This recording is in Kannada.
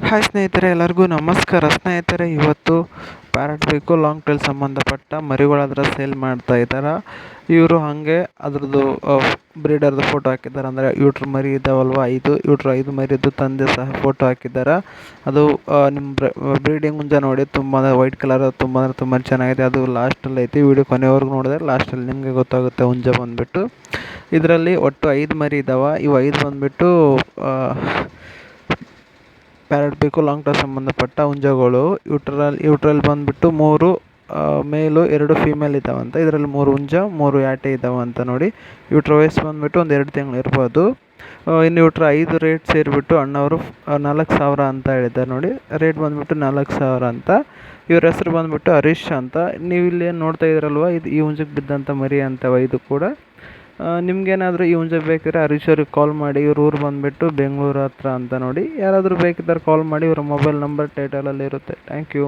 ಹಾಯ್ ಸ್ನೇಹಿತರೆ, ಎಲ್ಲರಿಗೂ ನಮಸ್ಕಾರ. ಸ್ನೇಹಿತರೆ, ಇವತ್ತು ಪ್ಯಾರಟ್ ಬೇಕು ಲಾಂಗ್ ಟೈಲ್ ಸಂಬಂಧಪಟ್ಟ ಮರಿಗಳಾದ್ರೆ ಸೇಲ್ ಮಾಡ್ತಾ ಇದ್ದಾರೆ. ಇವರು ಹಾಗೆ ಅದ್ರದ್ದು ಬ್ರೀಡರ್ದು ಫೋಟೋ ಹಾಕಿದ್ದಾರೆ. ಅಂದರೆ ಯೂಟ್ರ್ ಮರಿ ಇದ್ದಾವಲ್ವ, 5 ಮರಿದು ತಂದೆ ಸಹ ಫೋಟೋ ಹಾಕಿದ್ದಾರೆ. ಅದು ನಿಮ್ಮ ಬ್ರೀಡಿಂಗ್ ಹುಂಜ ನೋಡಿ, ತುಂಬ ವೈಟ್ ಕಲರ್ ತುಂಬ ಚೆನ್ನಾಗಿದೆ. ಅದು ಲಾಸ್ಟಲ್ಲಿ ಐತಿ. ವಿಡಿಯೋ ಕೊನೆವರೆಗೂ ನೋಡಿದ್ರೆ ಲಾಸ್ಟಲ್ಲಿ ನಿಮಗೆ ಗೊತ್ತಾಗುತ್ತೆ ಹುಂಜ ಬಂದುಬಿಟ್ಟು. ಇದರಲ್ಲಿ ಒಟ್ಟು 5 ಮರಿ ಇದ್ದಾವೆ. ಇವು 5 ಬಂದುಬಿಟ್ಟು ಪ್ಯಾರಟ್ ಬೇಕು ಲಾಂಗ್ ಟೈಲ್ ಸಂಬಂಧಪಟ್ಟ ಹುಂಜಗಳು. ಯೂಟ್ರಲ್ಲಿ ಬಂದುಬಿಟ್ಟು 3 ಮೇಲು 2 ಫೀಮೇಲ್ ಇದ್ದಾವಂತ. ಇದರಲ್ಲಿ 3 ಹುಂಜ 3 ಯಾಟೆ ಇದ್ದಾವಂತ ನೋಡಿ. ಯೂಟ್ರ್ ವಯಸ್ಸು ಬಂದುಬಿಟ್ಟು ಒಂದು 2 ತಿಂಗಳು ಇರ್ಬೋದು. ಇನ್ನು ಯೂಟ್ರ್ 5 ರೇಟ್ ಸೇರಿಬಿಟ್ಟು ಅಣ್ಣವರು 4,000 ಅಂತ ಹೇಳಿದ್ದಾರೆ ನೋಡಿ. ರೇಟ್ ಬಂದುಬಿಟ್ಟು 4,000 ಅಂತ. ಇವ್ರ ಹೆಸರು ಬಂದುಬಿಟ್ಟು ಹರೀಶ್ ಅಂತ. ನೀವು ಇಲ್ಲಿ ಏನು ನೋಡ್ತಾ ಇದ್ದೀರಲ್ವ, ಇದು ಈ ಹುಂಜಕ್ಕೆ ಬಿದ್ದಂಥ ಮರಿ ಅಂತವ ಇದು ಕೂಡ. ನಿಮ್ಗೇನಾದರೂ ಈ ಹುಂಜ ಬೇಕಿದ್ರೆ ಹರೀಶ್ ಅವ್ರಿಗೆ ಕಾಲ್ ಮಾಡಿ. ಇವ್ರ ಊರು ಬಂದುಬಿಟ್ಟು ಬೆಂಗಳೂರು ಹತ್ರ ಅಂತ ನೋಡಿ. ಯಾರಾದರೂ ಬೇಕಿದ್ದರೆ ಕಾಲ್ ಮಾಡಿ. ಇವರ ಮೊಬೈಲ್ ನಂಬರ್ ಟೈಟಲಲ್ಲಿ ಇರುತ್ತೆ. Thank you.